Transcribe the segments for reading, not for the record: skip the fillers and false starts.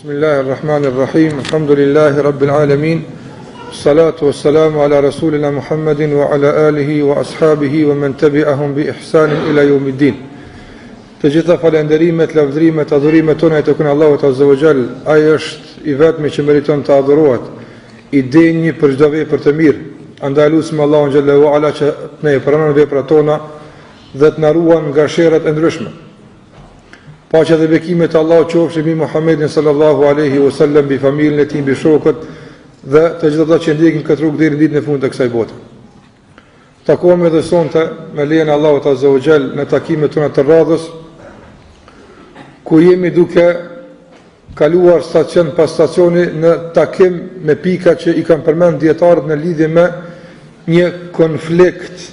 Bismillahirrahmanirrahim. Alhamdulillahi rabbil alamin. Salatu wassalamu ala rasulina Muhammedin wa ala alihi wa ashabihi wa man tabi'ahum bi ihsanin ila yawmiddin. Të gjitha falënderimet, lavdrimet, adhurimet tona i takojnë Allahut Azza wa Jall. Ai është i vetmi që meriton të adhurohet, i denjë për çdo vepër të mirë. Andaj lutim Allahun xhallahu ala që të na pranon veprat tona dhe të na ruan nga sherrat e ndryshme. Paqja dhe bekimet e Allahut qofshin mbi Muhammedin sallallahu alaihi wasallam, mbi familjen e tij, mbi shokët dhe të gjithë ata që ndjekin këtë rrugë deri në ditën e fundit të kësaj bote. Takohemi edhe sonte me lejen e Allahut Azza wa Jall në takimet tona të radhës, ku jemi duke kaluar stacion pas stacioni në takim me pika që i kanë përmend dietarët në lidhje me një konflikt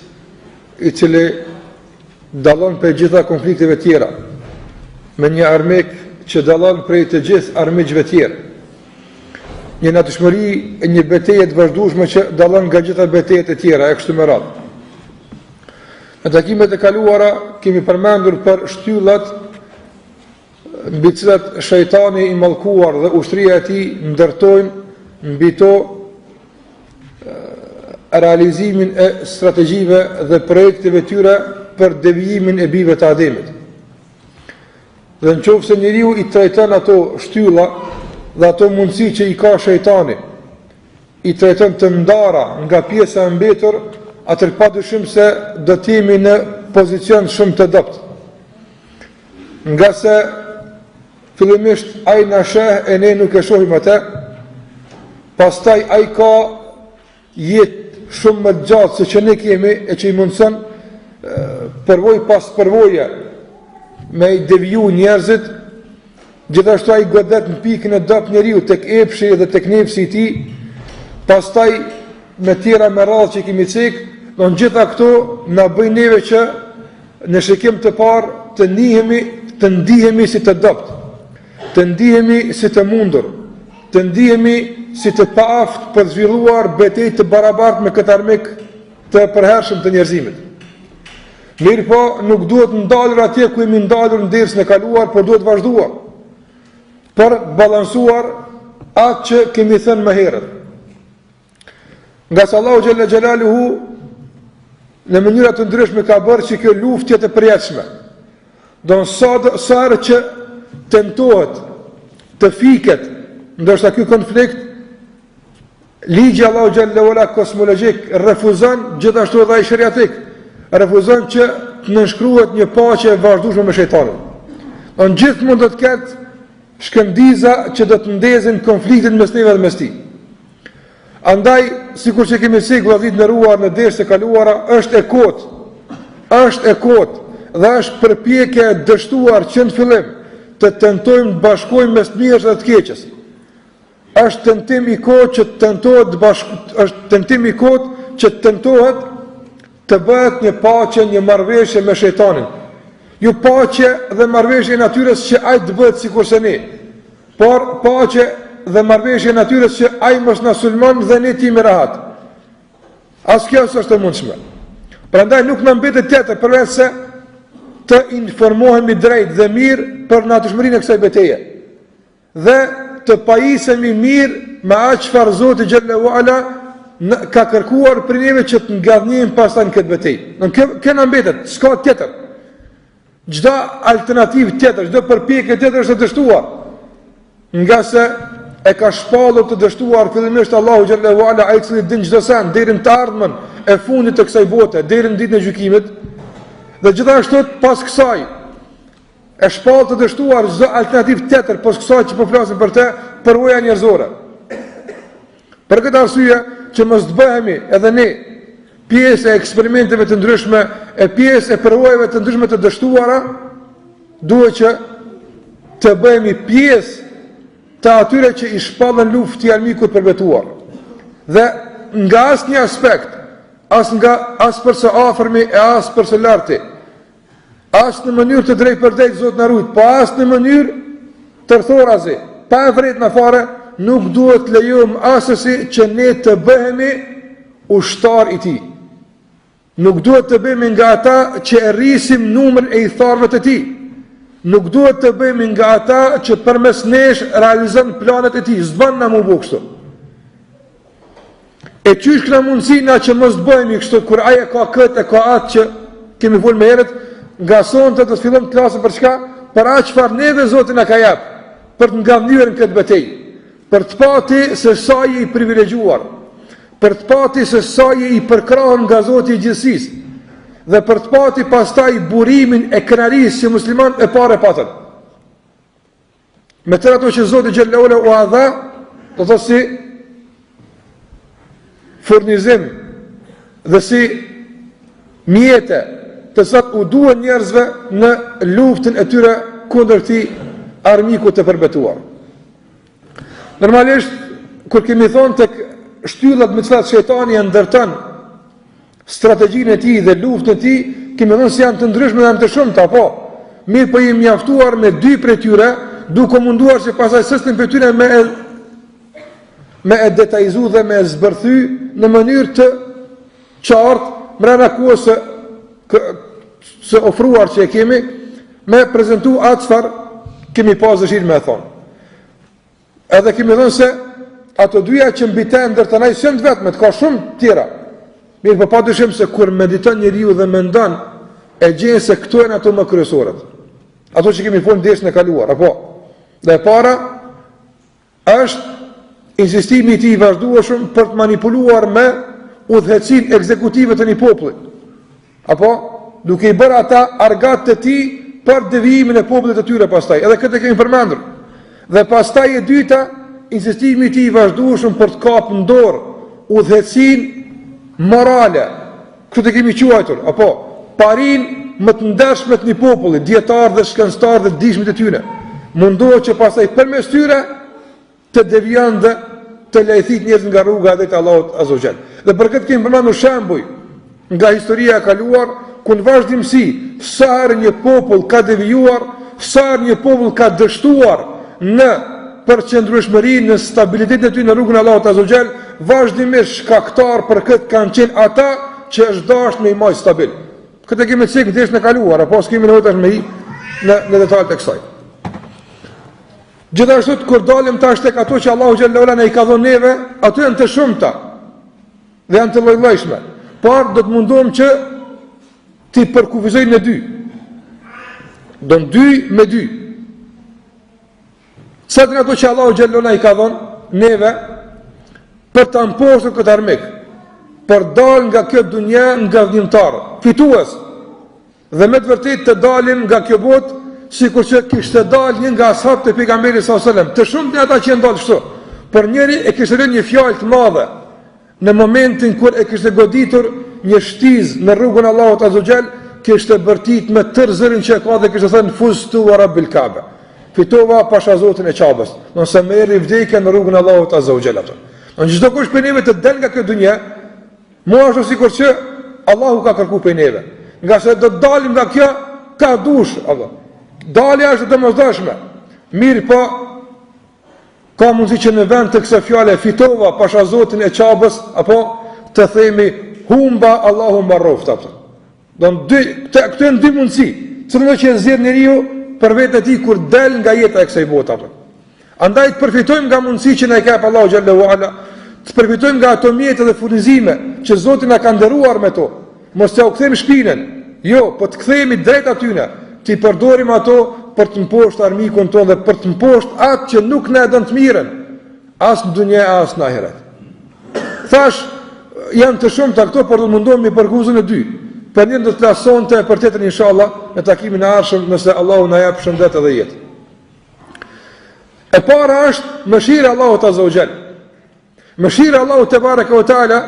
i cili dallon prej gjitha konflikteve tjera, me një armik që dallon prej të gjithë armiqve tjerë. Një natyrshmëri e një betejë të vazhdueshme që dallon nga gjitha betejët e tjera e kështu me radhë. Në takimet e kaluara kemi përmendur për shtyllat mbi të cilat shejtani i mallkuar dhe ushtria e tij ndërtojnë mbi to realizimin e strategjive dhe projekteve tyre për devijimin e bijve të Ademit. Dhe në qoftë se njeriu i trajton ato shtylla dhe ato mundësi që i ka shejtani, i trajton të ndara nga pjesa e mbetur, atëherë padyshim se do të jemi në pozicion shumë të dobët. Nga se fillimisht ai na sheh e ne nuk e shohim atë, pastaj ai ka jetë shumë më gjatë se që ne kemi e që i mundson përvojë pas përvoje me i deviju njerëzit, gjithashtu ai godet në pikën e dop njeriu tek epshi dhe tek nefsi i tij, pastaj me tjera me radhë që kemi cek, do në gjitha këto na bëjnë neve që në shikim të parë të ndihemi si të dopt, të ndihemi si të mundur, të ndihemi si të paaft për zhvilluar betejë të barabartë me këtë armik të përhershëm të njerëzimit. Mirë po, nuk duhet ndalur atje ku jemi ndalur në dersën e kaluar, por duhet vazhduar për balansuar atë që kemi thënë më herët. Nga se Allahu xhalla xhelaluhu në mënyra të ndryshme ka bërë që kjo luftë të përjetshme. Do në sarë që tentohet të fiket ndoshta ky konflikt, ligji Allahu xhalla wala kosmologjik refuzon, gjithashtu edhe ai shariatik refuzon që të nënshkruhet një paqe e vazhdueshme me shejtanin. Në gjithmonë do të ketë shkëndiza që do të ndezin konfliktin mes neve dhe mes tij. Andaj, sikur që kemi thënë vëllezërit nderuar në dersë të kaluara, është e kotë dhe është përpjekje e dështuar që në fillim të tentojmë të bashkojmë mes mirës dhe të keqes. Është tentim i kotë që tentohet të bëhet një paqe, një marrëveshje me shejtanin. Jo paqe dhe marrëveshje natyrës që ai të bëhet sikurse ne, por paqe dhe marrëveshje natyrës që ai mos na sulmon dhe ne timi rahat. As kjo është e mundshme. Prandaj nuk na mbetet tjetër përveç se të informohemi drejt dhe mirë për natyrshmërinë e kësaj betejë. Dhe të pajisemi mirë me atë çfarë Zoti xhallahu ala ka kërkuar për neve që të ngadhnjejmë pastaj në këtë betejë. Kjo na mbetet, s'ka tjetër. Çdo alternativë tjetër, çdo përpjekje tjetër është e dështuar. Nga se e ka shpallur të dështuar fillimisht Allahu xhallahu ala, ai i cili din çdo sen deri në të ardhmen e fundit të kësaj bote, deri në ditën e gjykimit. Dhe gjithashtu pas kësaj e shpallur të dështuar çdo alternativë tjetër pas kësaj që po flasim për të, përvoja njerëzore. Për këtë arsye që mos të bëhemi edhe ne pjesë e eksperimenteve të ndryshme, e pjesë e përvojave të ndryshme të dështuara, duhet që të bëhemi pjesë të atyre që i shpallën luftë i armikut përbetuar. Dhe nga asnjë aspekt, as përse afërmi e as përse larti, as në mënyrë të drejtpërdrejtë Zoti na ruaj, po as në mënyrë tërthorazi, pa e vërtet në fare, nuk duhet lejojmë asesi që ne të bëhemi ushtar i tij. Nuk duhet të bëhemi nga ata që e rrisim numrin e i tharëve të tij. nuk duhet të bëjmë nga ata që përmes nesh realizon planet e tij, s'ban na më bëu kështu. E qysh këna mundësina që mos të bëjmë kështu, kur aja ka këtë e ka atë që kemi folë me herët, nga sonte të fillojmë klasën për çka? Për atë çfarë neve Zoti na ka jap, për të ngavnyer në këtë betejë, për të pati se sa je i privilegjuar, për të pati se sa je i përkrahur nga Zoti i gjithësisë, dhe për të pati pastaj burimin e kënaqësisë që musliman e parë patën. Me tërë ato që Zoti xhallahu ala u dha, do të thotë si furnizim dhe si mjete të sa u duhen njerëzve në luftën e tyre kundër këtij armiku të përbetuar. Normalisht, kur kemi thonë tek shtyllat me të cilat shejtani e ndërton strategjinë e tij dhe luftën e tij, kemi thënë se janë të ndryshme dhe janë të shumta, po. Mirë po jemi mjaftuar me 2 prej tyre, duke munduar që pasaj sëstin për tyre me e detajzu dhe me e zbërthy në mënyrë të qartë mrena kohës së ofruar që e kemi, me prezentu atë çfarë kemi pas dëshirë me e thonë. Edhe kemi thënë se ato dyja që mbiten ndër të naj sënë të vetmet, ka shumë tjera. Mirë po pa dyshim se kur mediton njeriu dhe mendon, e gjen se këto janë ato më kryesorët. Ato që kemi folur desën e kaluar, apo. Dhe e para është insistimi i tij i vazhdueshëm për të manipuluar me udhëhecinë ekzekutive të një populli. Apo duke i bërë ata argat të tij për devijimin e popullit të tyre pastaj. Edhe këtë kemi përmendur. Dhe pastaj e dyta, insistimi i tij i vazhdueshëm për të kapur në dorë udhëhecinë morale. Këtë kemi quajtur, apo parin më të ndershme të një populli, dietar dhe shkencëtar dhe dishmit e tyre. Mundohet që pastaj përmes tyre të devijon dhe të lajthit njerëz nga rruga e drejtë Allahut azza wa jall. Dhe për këtë kemi përmendur shembuj nga historia e kaluar, ku në vazhdimsi sa herë një popull ka devijuar, sa herë një popull ka dështuar në përqendrueshmëri, në stabilitetin e tyre në rrugën e Allahut azza wa jall, vazhdimisht shkaktar për këtë kanë qenë ata që është dashur me imaj stabil. Këtë kemi cek në desën e kaluar, apo s'kemi nevojë tash me i në detajet e kësaj. Gjithashtu kur dalim tash tek ato që Allahu xhallahu ala na i ka dhënë neve, ato janë të shumta dhe janë të lloj-llojshme. Por do të mundohem që ti përkufizoj në 2. Do në 2 me 2. Sa të nga ato që Allahu xhallahu ala i ka dhënë neve për të mpostur këtë armik, për dal nga kjo dunja nga vëndimtar, fitues, dhe me të vërtet të dalim nga kjo botë, sikur që kishte dal një nga ashabët e pejgamberit sallallahu alajhi wasallam. Të shumtë ata që ndalë kështu, por njëri e kishte rënë një fjalë të madhe në momentin kur e kishte goditur një shtiz në rrugën e Allahut azza wa jall, kishte bërtit me tërë zërin që e ka dhe kishte thënë fuztu wa rabbil Kaaba. Fitova pasha Zotin e Qabës, nëse më erdhi vdekja në rrugën e Allahut azza wa jall. Në çdo kush prej neve të del nga kjo dunja, mua është sikur që Allahu ka kërkuar prej neve. Nga se do të dalim nga kjo ka dush, Allah. Dalja është domosdoshme. Mirë po, ka mundësi që në vend të kësaj fjale fitova pasha Zotin e Qabës, apo të themi humba Allahu mbarroft apo. Këto janë 2 mundësi, cilën që e zgjedh njeriu për vetë e tij kur del nga jeta e kësaj bote apo. Andaj të përfitojmë nga mundësi që na i ka Allahu xhallahu ala, të përfitojmë nga ato mjete dhe furnizime që Zoti na ka dhëruar me to. Mos t'ja u kthejmë shpinën, jo, po të kthehemi drejt atyne, të i përdorim ato për të mposhtë armikun tonë dhe për të mposhtë atë që nuk na e don të mirën, as në dunjë as në ahiret. Thash, janë të shumta këto, por do mundohemi për kuzën e 2. Për një do të lasonte për tjetër inshallah në takimin e ardhshëm, nëse Allahu na jap shëndet edhe jetë. E para është mëshira e Allahut azza wa jall. Mëshira e Allahut te baraka wa taala,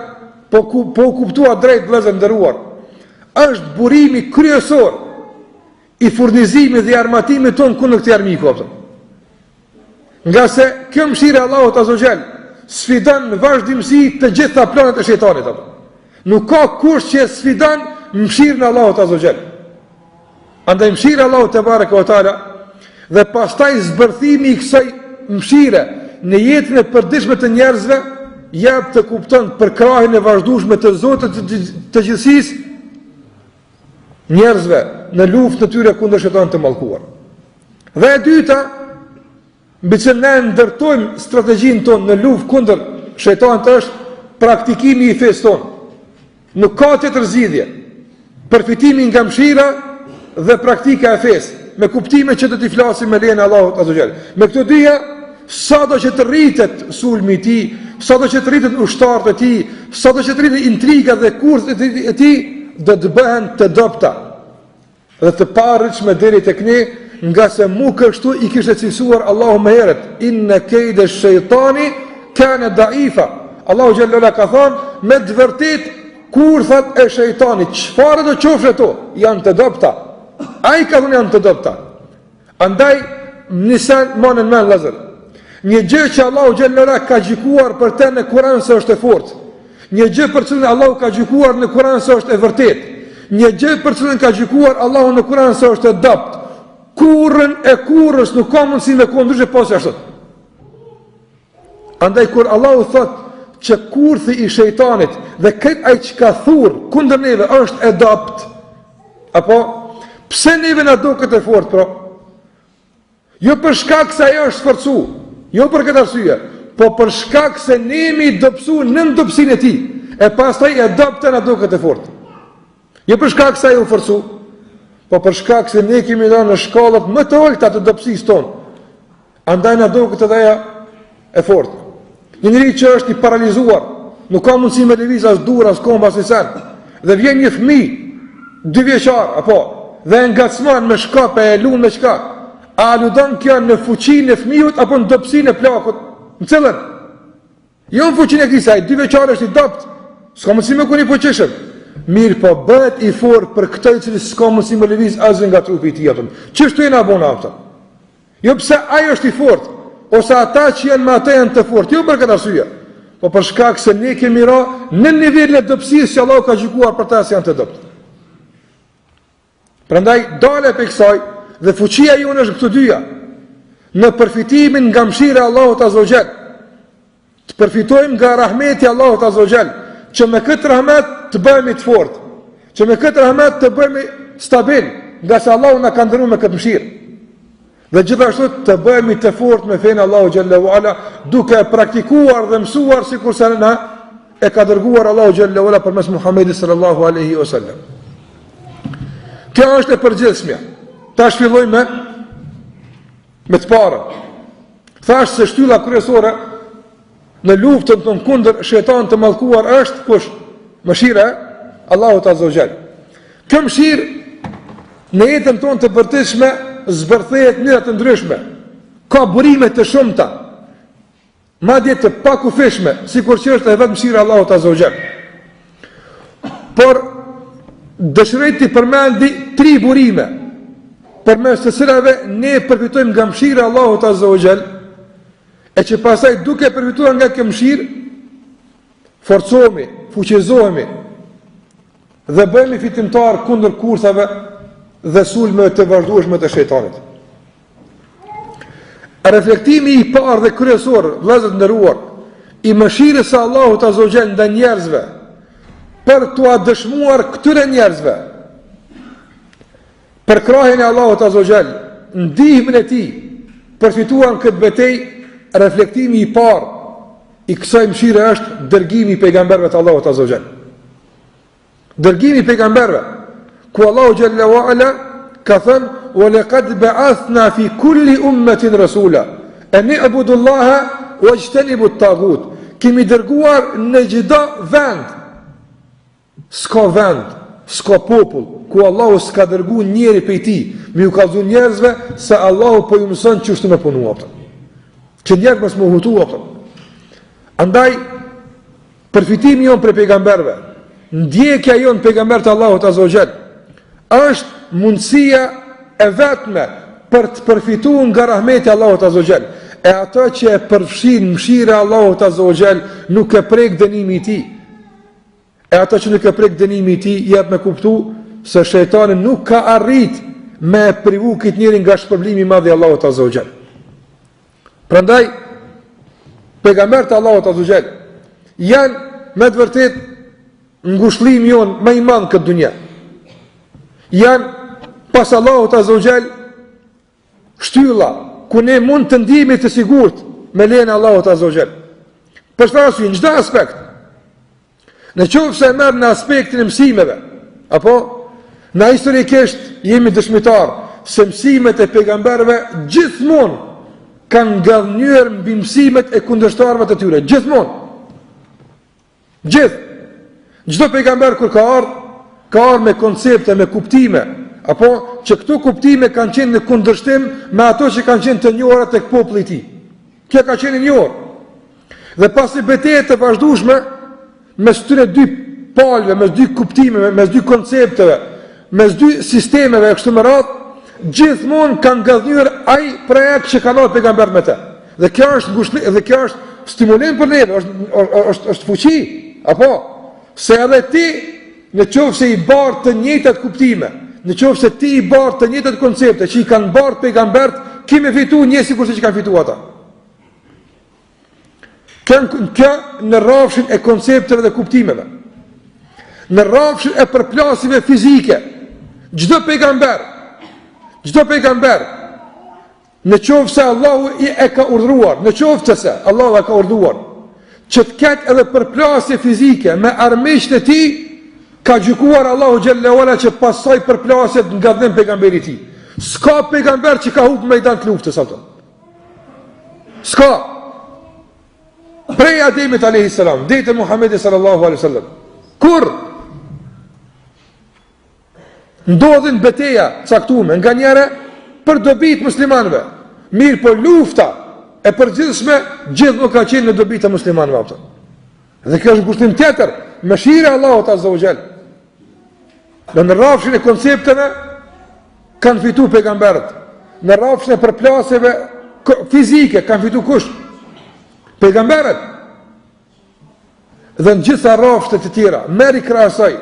po kuptuar drejt vëllezër nderuar, është burimi kryesor i furnizimit dhe armatimit ton kundër këtij armiku apo. Nga se kjo mëshira e Allahut azza wa jall sfidon në vazhdimsi të gjitha planet e shejtanit apo. Nuk ka kush që sfidon mëshirën e Allahut azza wa jall. Andaj mëshira e Allahut te baraka wa taala dhe pastaj zbërthimi i kësaj mëshire në jetën e përditshme të njerëzve jap të kupton për krahin e vazhdueshme të Zotit të gjithësisë njerëzve në luftë të tyre kundër shejtanit të mallkuar. Dhe e dyta, mbi që ne ndërtojmë strategjinë tonë në luftë kundër shejtanit është praktikimi i fesë tonë. Nuk ka tjetër zgjidhje. Përfitimi nga mëshira dhe praktika e fesë, me kuptime që do t'i flasim me lejen e Allahut azza wa jall. Me këto dyja, sado që të rritet sulmi i tij, sado që të rritet ushtarët e tij, sado që të rritet intriga dhe kurthet e tij, do të bëhen të dobta dhe të parritshme deri tek ne, nga se mu kështu i kishte cilësuar Allahu më herët, inna kejde shejtani kana daifa. Allahu xhallahu ka thënë me të vërtet kurthat e shejtanit, çfarë do qofshin ato, janë të dobta. Ai ka thënë janë të dobta. Andaj nisan monën me Lazar. Një gjë që Allahu xhallahu ka gjykuar për të në Kur'an se është e fortë. Një gjë për cilën Allahu ka gjykuar në Kur'an se është e vërtetë. Një gjë për cilën ka gjykuar Allahu në Kur'an se është e dopt. Kurrën e kurrës nuk ka mundësi me kundryshe pas ashtu. Andaj kur Allahu thot që kurthi i shejtanit dhe këtë ai që ka thurr kundër neve është e dopt, apo pse neve na duket e fortë pro? Jo për shkak se ajo është sforcu, jo për këtë arsye, po për shkak se ne jemi dobësuar në dobësinë e tij, e pastaj e dobta na duket e fortë. Jo për shkak se ai u forcu, po për shkak se ne kemi dhënë në shkollat më të ulta të dobësisë tonë. Andaj na duket edhe ajo e fortë. Një njeri që është i paralizuar, nuk ka mundësi me lëviz as dur as komb as sen. Dhe vjen një fëmijë 2 vjeçar, apo dhe ngacmon me shkap e lun me çka. A aludon kjo në fuqinë e fëmijës apo në dobësinë e plakut? Në cilën? Jo në fuqinë e kësaj, 2 vjeçar është i dopt. S'ka mundësi me kuni fuqishëm. Mirë po bëhet i fortë për këtë i cili s'ka mundësi me lëviz as nga trupi i tij atë. Ç'është e na bën ata? Jo pse ai është i fortë, ose ata që janë me atë janë të fortë, jo për këtë arsye, po për shkak se ne kemi ra në nivelin e dobësisë që Allahu ka gjykuar për ta se janë të dobët. Prandaj dale për kësaj dhe fuqia jonë është këto dyja, në përfitimin nga mëshira e Allahut azza wa jall. Të përfitojmë nga rahmeti i Allahut azza wa jall, që me këtë rahmet të bëhemi të fortë, që me këtë rahmet të bëhemi stabil, nga se Allahu na ka dhënë me këtë mëshirë. Dhe gjithashtu të bëhemi të fortë me fenë Allahu xhallahu ala, duke praktikuar dhe mësuar sikur se na e ka dërguar Allahu xhallahu ala përmes Muhamedit sallallahu alaihi wasallam. Kjo është e përgjithshmja. Tash fillojmë me të parën. Thash se shtylla kryesore në luftën tonë kundër shejtanit të mallkuar është kush? Mëshira e Allahut azza wa jall. Kjo mëshirë në jetën tonë të përditshme zbërthehet në mënyra të ndryshme. Ka burime të shumta, madje të pakufishme, sikur që është edhe mëshira e Allahut azza wa jall. Por dëshiroj të përmendi 3 burime, përmes të cilave ne përfitojmë nga mëshira e Allahut azza wa jall, e që pasaj duke përfituar nga kjo mëshirë, forcohemi, fuqizohemi dhe bëhemi fitimtar kundër kurthave dhe sulmeve të vazhdueshme të shejtanit. Reflektimi i parë dhe kryesor, vëllezër të nderuar, i mëshirës së Allahut azza wa jall ndaj njerëzve, për t'u dëshmuar këtyre njerëzve për krahjen e Allahut azza wa jall, ndihmën e tij, përfituan këtë betejë. Reflektimi i parë i kësaj mëshire është dërgimi i pejgamberëve të Allahut azza wa jall. Dërgimi i pejgamberëve, ku Allahu xhallahu ala ka thënë: "Wa laqad ba'athna fi kulli ummatin rasula an i'budu Allaha wajtanibu at-taghut." Kemi dërguar në çdo vend. S'ka vend, s'ka popull ku Allahu s'ka dërguar njëri prej tij, me u kallzu njerëzve se Allahu po ju mëson çështë me punu ata. Që njerëz mos më hutu ata. Andaj përfitimi jon për pejgamberëve, ndjekja jon pejgamber të Allahut azza wa jall, është mundësia e vetme për të përfituar nga rahmeti i Allahut azza wa jall. E ato që e përfshin mëshira e Allahut azza wa jall nuk e prek dënimi i tij. E ato që nuk e prek dënimi i tij jep me kuptu se shejtani nuk ka arrit me privu këtë njeri nga shpërblimi i madh i Allahut azza wa jall. Prandaj pejgamberët e Allahut azza wa jall janë me të vërtetë ngushëllimi jon më i madh këtë dunjë. Janë pas Allahut azza wa jall shtylla ku ne mund të ndihemi të sigurt me lejen e Allahut Azza wa Jall. Për çfarë arsye? Në çdo aspekt. Në qoftë se merr në aspektin e mësimeve, apo na historikisht jemi dëshmitar se mësimet e pejgamberëve gjithmonë kanë ngallënyer mbi mësimet e kundërshtarëve të tyre, gjithmonë. Çdo pejgamber kur ka ardhur me koncepte, me kuptime, apo që këto kuptime kanë qenë në kundërshtim me ato që kanë qenë të njohura tek populli i tij. Kjo ka qenë e njohur. Dhe pasi betejë të vazhdueshme mes këtyre dy palëve, mes dy kuptimeve, mes dy koncepteve, mes dy sistemeve kështu me radhë, gjithmonë kanë ngallënyer ai projekt që kanë ardhur pejgamberi me të. Dhe kjo është ngushëllim, dhe kjo është stimulim për ne, është fuqi, apo se edhe ti në qoftë se i bartë të njëjtat kuptime, në qoftë se ti i bartë të njëjtat koncepte që i kanë bartë pejgamberët, kimi fitu një sikurse që kanë fitu ata. Kjo në rrafshin e koncepteve dhe kuptimeve, në rrafshin e përplasjeve fizike, çdo pejgamber, në qoftë se Allahu e ka urdhëruar, në qoftë se Allahu e ka urdhëruar që të ketë edhe përplasje fizike me armiqtë e tij, ka gjykuar Allahu xhallahu ala që pasoj përplasjet nga dhëm pejgamberi i tij. S'ka pejgamber që ka humbur mejdan të luftës ato. S'ka. Prej Ademit alayhi salam, deri te Muhamedi sallallahu alaihi wasallam. Kur ndodhin betejë caktuar nga njëra për dobi të muslimanëve, mirë po lufta e përgjithshme gjithmonë ka qenë në dobi të muslimanëve ato. Dhe kjo është kushtim tjetër, mëshira e Allahut azza wa jall. Në rrafshin e koncepteve kanë fitu pejgamberët. Në rrafshin e përplasjeve fizike kanë fitu kush? Pejgamberët. Dhe në gjitha rrafshet e tjera, merri krahasoj.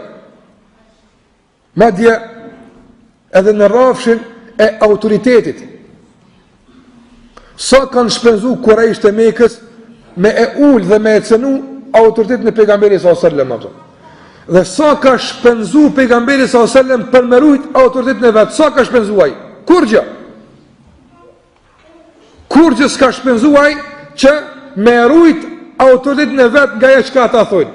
Madje edhe në rrafshin e autoritetit. Sa kanë shpenzu Kurajsht e Mekës me e ul dhe me e cenu autoritetin e pejgamberit sallallahu alaihi wasallam. Dhe sa ka shpenzu pejgamberi sallallahu alaihi wasallam për me rujt autoritetin e vet, sa ka shpenzuar? Kurgjë s'ka shpenzuar që me rujt autoritetin e vet nga ajo çka ata thonë.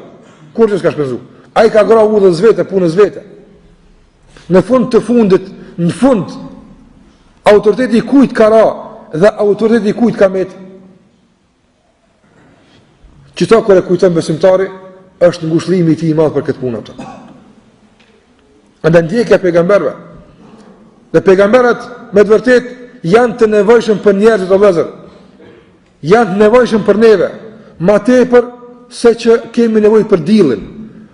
Kurgjë s'ka shpenzuar. Ai ka gra udhës vete, punës vete. Në fund autoriteti i kujt ka ra dhe autoriteti i kujt ka met. Qëta kër e kujtën besimtari, është ngushëllimi i tij i madh për këtë punë. Andë ndjekja pejgamberëve. Dhe pejgamberët me të vërtet janë të nevojshëm për njerëzit o vëllezër. Janë të nevojshëm për neve, ma tepër se që kemi nevojë për diellin,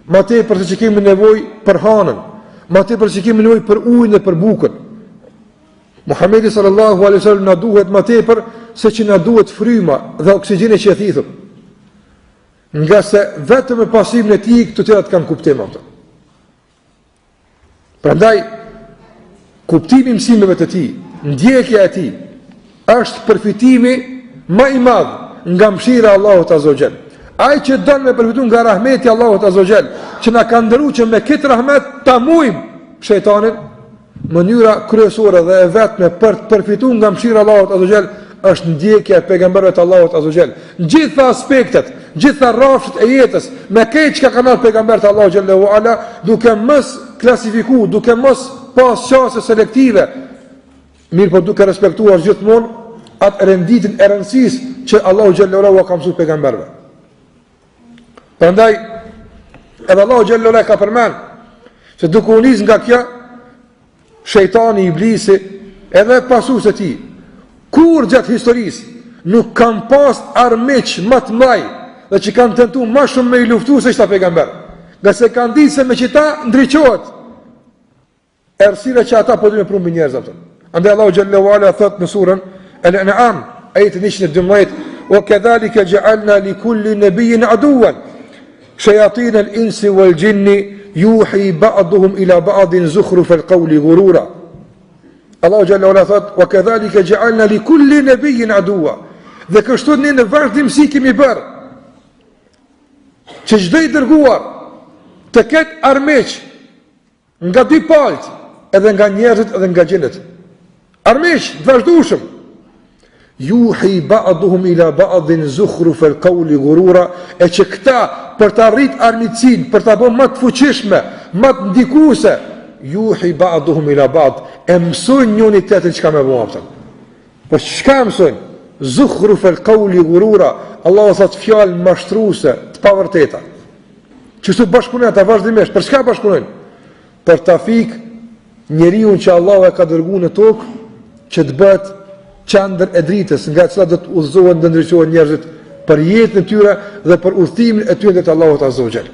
ma tepër se që kemi nevojë për hanën, ma tepër se që kemi nevojë për ujin dhe për bukën. Muhamedi sallallahu alaihi wasallam na duhet ma tepër se që na duhet fryma dhe oksigjeni që e thithëm. Nga se vetëm e pasimin e tij këto tjerat kanë kuptim ato. Prandaj kuptimi i mësimeve të tij, ndjekja e tij është përfitimi më i madh nga mëshira e Allahut azza wa jall. Ai që don me përfituar nga rahmeti i Allahut azza wa jall, që na ka ndëruar që me këtë rahmet ta muim shejtanin, mënyra kryesore dhe e vetme për të përfituar nga mëshira e Allahut azza wa jall është ndjekja e pejgamberëve të Allahut azza wa jall. Në gjitha aspektet, gjitha rrafshet e jetës, me këtë çka kanë pejgamberët e Allahut xhallahu ala, duke mos klasifikuar, duke mos pas çështje selektive, mirë po duke respektuar gjithmonë atë renditën e rëndësisë që Allahu xhallahu ala ka mësuar pejgamberëve. Prandaj edhe Allahu xhallahu ala ka përmend se duke u nis nga kjo, shejtani, iblisi, edhe pasues e tij, kur gjatë historisë nuk kanë pas armiq më të mëdhenj dhe që kanë tentuar më shumë me i luftu se çta pejgamber. Nga se kanë ditë se me qita ndriçohet errësira që ata po dinë për mbi njerëz ato. Andaj Allahu xhallahu ala thot në surën Al-An'am ayat 112: "Wa kadhalika ja'alna li kulli nabiyyin aduwan shayatin al-insi wal-jinni yuhi ba'duhum ila ba'din zukhruf al-qawli ghurura." Allahu xhallahu ala thot: "Wa kadhalika ja'alna li kulli nabiyyin aduwa." Dhe kështu ne në vazhdimsi kemi bërë që çdo i dërguar të ketë armiq nga dy palët, edhe nga njerëzit edhe nga gjinët. Armiq, të vazhdueshëm. Yuhi ba'duhum ila ba'din zukhrufal qawli ghurura, e që këta për të arrit armiqsin, për ta bërë më të fuqishme, më të ndikuese, yuhi ba'duhum ila ba'd, e mësojnë njëri tjetrin çka më bëu. Po çka mësojnë? Zukhrufal qawli ghurura, Allahu thot fjalë mashtruese, të pavërteta. Çështu bashkunojnë ata vazhdimisht. Për çka bashkunojnë? Për ta fik njeriu që Allahu e ka dërguar në tokë që të bëhet qendër e dritës nga cila do të udhëzohen dhe ndriçohen njerëzit për jetën e tyre dhe për udhëtimin e tyre te Allahu Azza wa Jall.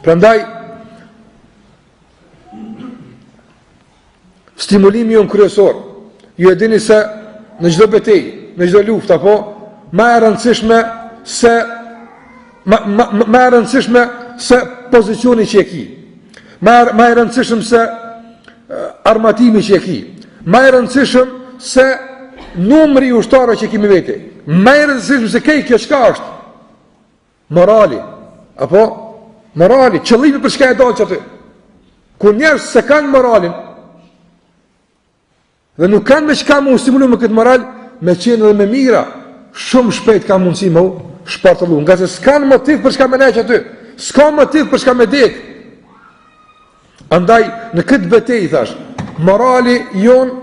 Prandaj stimulimi jon kryesor, ju e dini se në çdo betejë, në çdo luftë apo më e rëndësishme se pozicioni që e ki, më e rëndësishëm se armatimi që e ki, më e rëndësishëm se numri ushtarë që kemi vete, më e rëndësishëm se kjo çka është? Morali, apo? Morali, qëllimi për çka e dalë që aty. Kur njerëz se kanë moralin, dhe nuk kanë me çka mu stimulu me këtë moral, me qenë dhe me mira, shumë shpejt ka mundësi me u shpartëllu, nga se s'kanë motiv për çka me neq aty, s'ka motiv për çka me dek. Andaj, në këtë betejë, thash, morali jon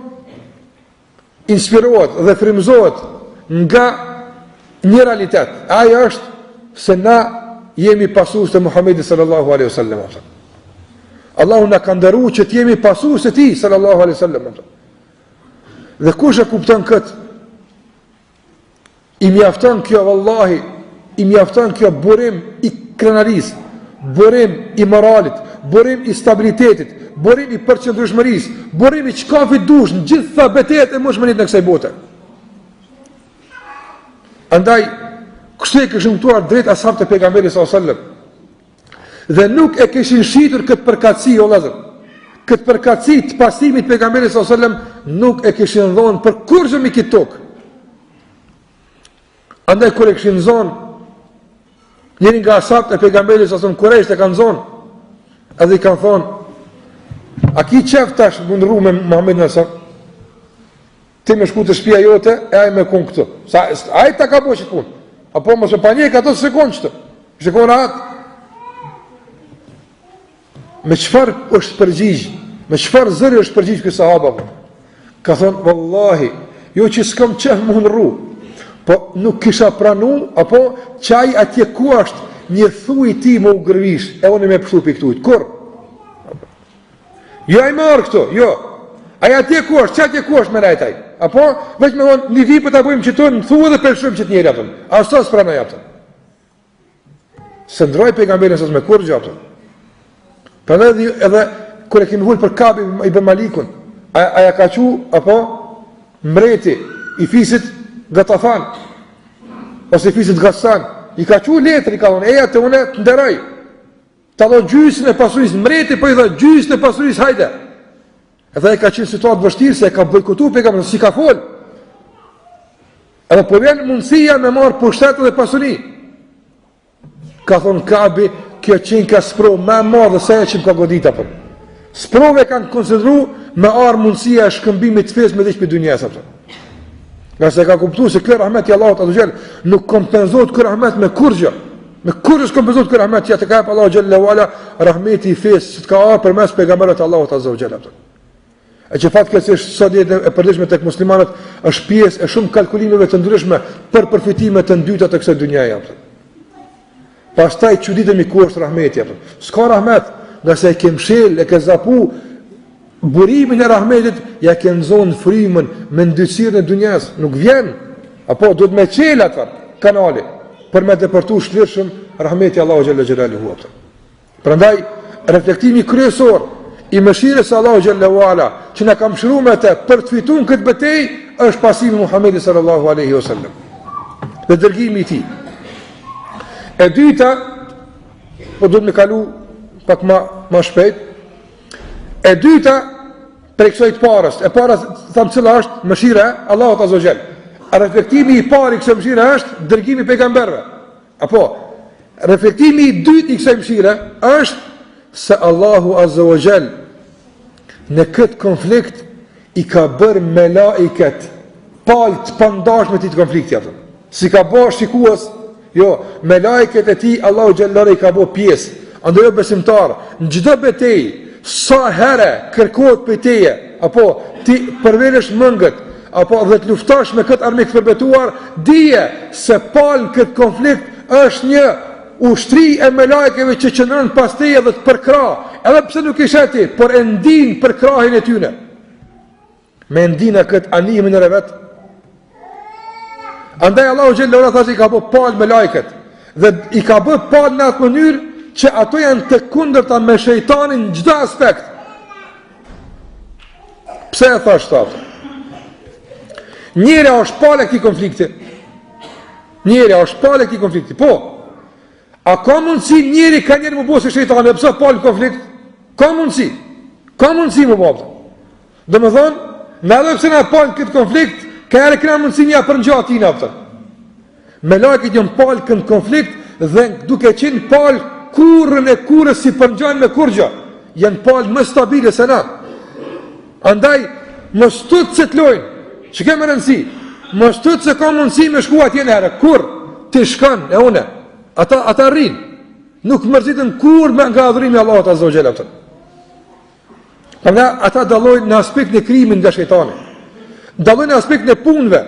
inspirohet dhe frymëzohet nga një realitet. Ajo është se na jemi pasues të Muhamedit sallallahu alaihi wasallam. Allahu na ka ndëruar që të jemi pasues të tij sallallahu alaihi wasallam. Dhe kush e kupton këtë, i mjafton kjo vallahi, i mjafton kjo burim i krenarisë, burim i moralit, burim i stabilitetit, burim i përqendrueshmërisë, burim i çkafi dush në gjitha betejat e mëshmërit në kësaj bote. Andaj, kështu e këshin mëtuar drejt ashabët e pejgamberit sallallahu alajhi wasallam. Dhe nuk e kishin shitur këtë përkatësi, o vëllezër. Këtë përkatësi të pasimit pejgamberit sallallahu alajhi wasallam nuk e kishin dhënë për kurrë mi këtë tokë. Andaj kur e kishin zonë, njëri nga ashabët e pejgamberit sallallahu alajhi wasallam Kurajsh e kanë zonë, edhe i kanë thonë, a ki qef tash mundru me Muhammed nësër? Ti me shku të shtëpia jote, e aj me kun këtu. Aj ta ka po që të punë. Apo mësë pa një ka të sekund qëtë. Shikon atë. Me qëfar është përgjigj? Me qëfar zëri është përgjigj kësë sahaba? Ka thonë, vallahi, jo që s'kam qef më hënru, po nuk kisha pranu, apo qaj atje ku është një thuj ti më u gërvish, e unë me pështu për këtujt. Kur? Jo, ai marr këto, jo. Ai atje ku është, çatje ku është me rajtaj. Apo veç me von një vit po ta bëjmë që tonë thuaj dhe pelshojmë që të njëri atë. Ashtu s'pranoj atë. Se ndroi pejgamberin sa me kurrë atë. Prandaj edhe kur e kemi hul për Kabe ibn Malikun, ai ka thënë apo mbreti i fisit Gatafan ose fisit Ghassan, i ka thënë letër i ka thonë, "Eja te unë të nderoj." Ta do gjysën e pasurisë, mbreti po i dha gjysën e pasurisë, hajde. Edhe ai ka qenë situatë vështirë se ka bojkotuar pejgamberin, si ka fol. Edhe po vjen mundësia me marr pushtet dhe pasuri. Ka thonë Kabi, kjo qenë ka sprovë më e madhe se ajo që ka godit apo. Sprovë kanë konsideruar me arë mundësia e shkëmbimit të fesë me diç për dunjas apo. Nga se ka kuptuar se ky rahmet i Allahut azza xal nuk kompenzohet ky rahmet me kurrë. Me kurrë kompenzohet ky rahmet që të ka Allahu xhalla wala, rahmeti i fesë që të ka ardhur përmes pejgamberit Allahut azza xal. E që fatë kësisht sot jetë e përdishme tek muslimanët është pjesë e shumë kalkulimeve të ndryshme për përfitime të ndyta të kësaj dunjaje. Pastaj çuditemi ku është rahmeti apo. S'ka rahmet, nga se e ke mshel, e ke zapu burimin e rahmetit, ja ke nxon frymën me ndytësirën e dunjas, nuk vjen. Apo duhet me qel atë kanali për me depërtu shlirshëm rahmeti Allahu xhalla xhelaluhu. Prandaj reflektimi kryesor i mëshirës së Allahu xhalla wala që na ka mëshiruar me të për të fituar këtë betejë është pasimi Muhamedit sallallahu alaihi wasallam. Dhe dërgimi i tij. E dyta, po duhet me kalu pak ma shpejt. E dyta, për kësaj të parës. E para thamë cila është mëshira e Allahut azza xal. Reflektimi i parë i kësaj mëshire është dërgimi i pejgamberëve. Apo reflektimi i dytë i kësaj mëshire është se Allahu azza wa xal në këtë konflikt i ka bërë me laiket palë të pandashme ti të konflikti atë. Si ka bërë shikues, jo, me laiket e ti Allahu Gjellare i ka bërë pjesë. Andaj besimtar, në çdo betejë, sa herë kërkohet për teje, apo ti përvelesh mëngët, apo dhe të luftosh me këtë armik të përbetuar, dije se palë këtë konflikt është një ushtri e me lajkeve që qëndron pas teje dhe të përkra, edhe pse nuk i sheti, por e ndin përkrahin e tyne. Me ndin e këtë animin e revet. Andaj Allahu Gjellera thashtë i ka bë palë me lajket, dhe i ka bë palë në atë mënyrë që ato janë të kundërta me shejtanin në çdo aspekt. Pse e thash atë? Njëra është palë e këtij konflikti. Njëra është palë e këtij konflikti. Po. A ka mundësi njëri ka njëri më bëse shejtani, pse palë konflikt? Ka mundësi. Ka mundësi më bëj. Domethënë, në edhe pse na palë këtë konflikt, ka edhe këna mundësi një për ngjatë tina aftë. Me lajket janë palë kënd konflikt dhe duke qenë palë kurrën e kurrës si përngjajnë me kurgja, janë palë më stabile se na. Andaj, mos tut se të lojnë, që kemë rëndësi, mos tut se ka mundësi me shku atje në herë, kur ti shkan e une, ata rrinë, nuk mërzitën kur me nga adhurimi Allahut Azza wa Jalla. Përna, ata dallojnë në aspekt në krimin nga shejtani, dallojnë në aspekt në punëve.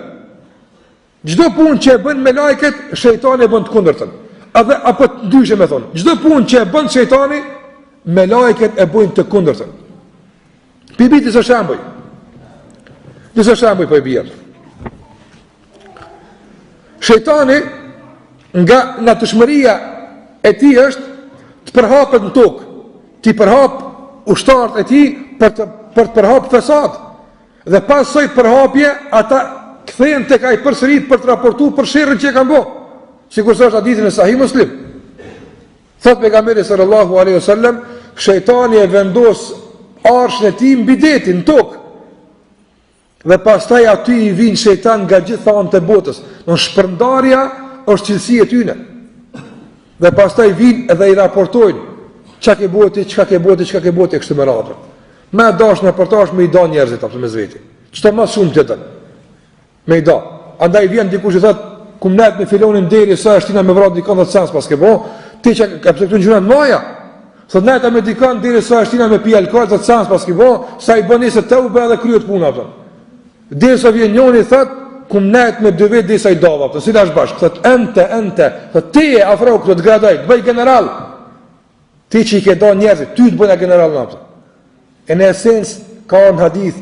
Çdo punë që e bën me lajket, shejtani e bën të kundërtën. Apo të dyshe me thonë, çdo punë që e bën shejtani, me lajket e bën të kundërtën. Pibi disa shembuj. Disa shembuj po i bjerë. Shejtani, nga natëshmëria e ti është të përhapet në tokë, ti përhap ushtarët e ti për të përhap fesad. Dhe pasoj përhapje, ata kthehen tek ai përsërit për të raportuar për sherrin që e kanë bërë. Sikur sa është hadithin e Sahih Muslim. Thot pejgamberi sallallahu alaihi wasallam, shejtani e vendos arshin e tij mbi detin, në tokë. Dhe pastaj aty i vin shejtan nga gjitha anët e botës. Në shpërndarja është cilësia e tyre. Dhe pastaj vin edhe i raportojnë çka ke bëti, çka ke bëti kështu me radhë. Me dash në portash me i do njerëzit apo me zveti. Çto më shumë të dën. Me i do. Andaj vjen dikush i thotë, kum net me filonin deri sa është tina me vrap dikon 10 sens pas ke bo, ti që ka pse këtu gjuna moja. Sot neta me dikon deri sa është tina me pi alkool 10 sens pas ke bo, sa i bën se të u bë edhe kryet puna apo. Deri sa vjen njëri thot, kum net me 2 vjet deri sa i dova apo, si dash bashk, thot ente, thot ti e afro këtu të gradoj, të bëj general. Ti që i ke do njerëzit, ty të bëna general apo. Në esencë ka një hadith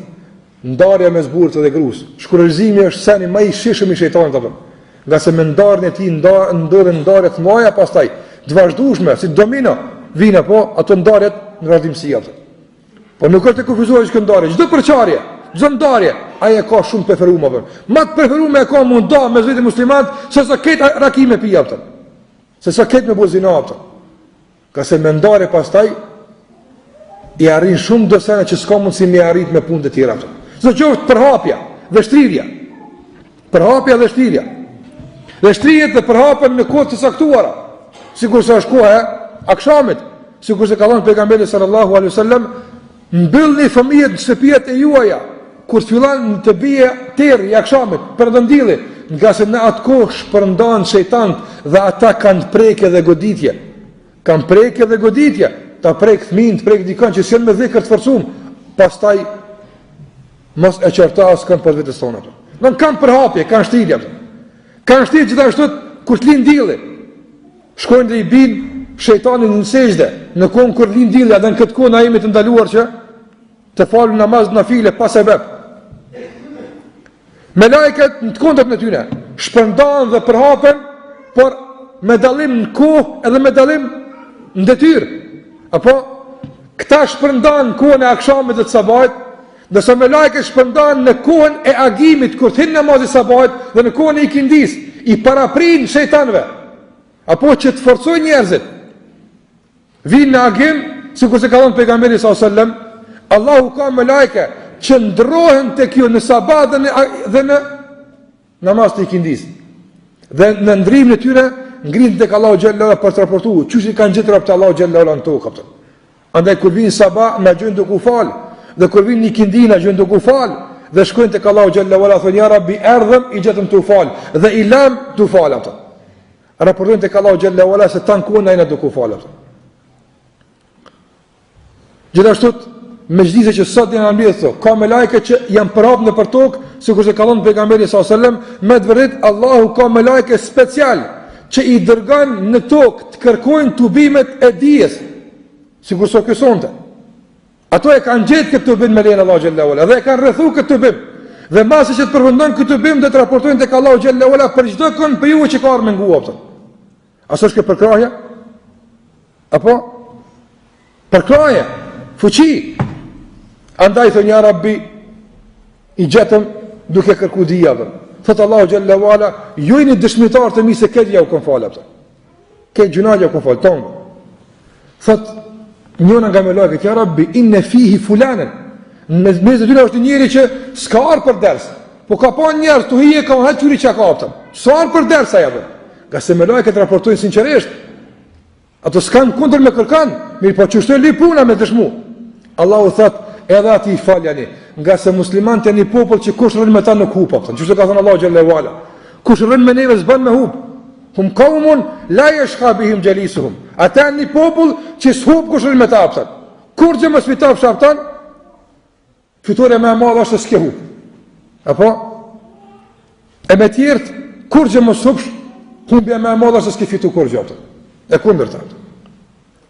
ndarja mes burrit dhe gruas. Shkurëzimi është seni më i shishëm i shejtanit apo. Nga se me ndarën e ti ndodhen ndarje të mëdha, pastaj të vazhdueshme, si domino, vina po ato ndarjet në vazhdimsi atë. Po nuk është e kufizuar çka ndarje, çdo përçarje, çdo ndarje, ai e ka shumë preferuar apo. Më të preferuar e ka munda me vetë muslimanët se sa këtë rakime pi atë. Se sa këtë me buzina atë. Ka se me ndarje pastaj i arrin shumë dosana që s'ka mundësi me arrit me punë të tjera atë. Çdo qoftë përhapja dhe shtrirja. Përhapja dhe shtrirja. Dhe shtrihet dhe përhapen në kohë të saktuara, sikur se është koha e akşamit, sikur se ka thënë pejgamberi sallallahu alaihi wasallam, mbyllni fëmijët në shtëpiat e juaja kur fillon të bie terri i akşamit, perëndilli, nga se në atë kohë shpërndan shejtant dhe ata kanë prekë dhe goditje. Kanë prekë dhe goditje, ta prek fëmin, të prek dikon që s'janë me dhikr të forcum, pastaj mos e qortas kanë për vetes tona. Nuk kanë përhapje, kanë shtirje. Kanë shtirë gjithashtu kur të lind dielli. Shkojnë dhe i bin shejtanin në sejdë, në kohën kur lind dielli, edhe në këtë kohë na jemi të ndaluar që të falë namaz nafile pa sebeb. Me lajket në të kundërt me tyre, shpërndan dhe përhapen, por me dallim në kohë edhe me dallim në detyrë. Apo këta shpërndan në kohën e akşamit dhe të sabahit, ndërsa me lajket shpërndan në kohën e agimit kur thin namazin sabahit dhe në kohën e ikindis, i paraprin shejtanëve. Apo që të forcojnë njerëzit. Vinë në agim, sikur se ka thënë pejgamberi sallallahu alajhi wasallam, Allahu ka me lajke që ndrohen tek ju në sabat dhe në namaz të ikindis. Dhe në ndrimin e tyre ngrihen tek Allahu xhallahu për të raportuar çuçi kanë gjetur te Allahu xhallahu në tokë. Andaj kur vinë sabah, na gjojnë duke u fal. dhe kur vin një kindina gjën duke u fal dhe shkojnë tek Allahu xhalla wala thonë ja Rabbi erdhëm i gjetëm tu fal dhe i lam tu fal ata. Raportojnë tek Allahu xhalla wala se tankon ai na duke u fal ata. Gjithashtu mejlise që sot janë ambjethë, ka me lajke që janë përhap në për tokë, si kurse ka thonë pejgamberi s.a.s. Me të vërtet, Allahu ka me lajke special, që i dërgan në tokë të kërkojnë të bimet e dijes, si kurse kësonte. Ato e kanë gjetë këtë të bim me lejnë Allahu Gjelle Ola, dhe e kanë rrethu këtë të bim. Dhe masi që të përfundon këtë të bim, dhe të raportojnë të ka Allahu Gjelle Ola për çdo kënë për juve që ka arme ngua. Aso është këtë përkrahja? Apo? Përkrahja, fuqi. Andaj thënë ja Rabbi, i gjetëm duke kërku dhja. Thëtë Allahu Gjelle Ola, ju jeni dëshmitar të mi se këtë ja u kon falë. Këtë gjunaj ja u kon falë, tonë. Thëtë, njëna nga me lajket, ja Rabbi, inë fihi fulanen. Në mes të tyre është njëri që s'ka arë për ders, po ka pa njerës të hije ka hëtë qyri që ka apëtëm. S'ka arë për ders a jabë. Nga se me lajket raportojnë sinqeresht. Ato s'kanë kundër me kërkan, mirë po qështoj li puna me dëshmu. Allahu thëtë, edhe ati i faljani, nga se muslimant janë një popull që kush rënë me ta nuk hup apëtëm. Qështoj ka thënë Allahu Gjelle Wala. Kush rënë me neve s'ban me hup. Hum kaumun la yashqa bihim jalisuhum. Ata janë një popull që s'hub kush rënë me ta apëtëm. Kur që më svitaf shaftan, fitore me e madhe është s'ke hub. Apo? E me tjertë, kur që më s'hubsh, humbja me e madhe është s'ke fitu kur gjë apëtëm. E kundër të apëtëm.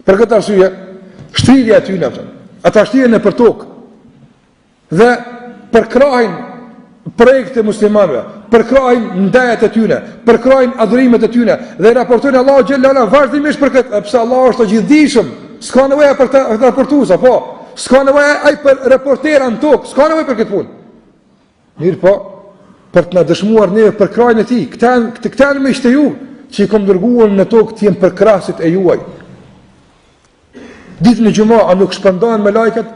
Për këtë arsye, shtrirja ty në apëtëm. Ata shtirën e për tokë dhe përkrahin projekte muslimanëve, përkrahin ndajet e tyne, përkrahin adhurimet e tyne dhe raportojnë Allahu Gjelle Ala vazhdimisht për këtë, pse Allahu është të gjithdijshëm, s'ka nevojë për të raportuar, po, s'ka nevojë ai për reportera në tokë, s'ka nevojë për këtë punë. Mirë po, për të na dëshmuar neve përkrahin e tij, këta janë miqtë ju që i kam dërguar në tokë të jenë përkrasit e juaj. Ditën e gjuma, a nuk shpëndohen me lajket?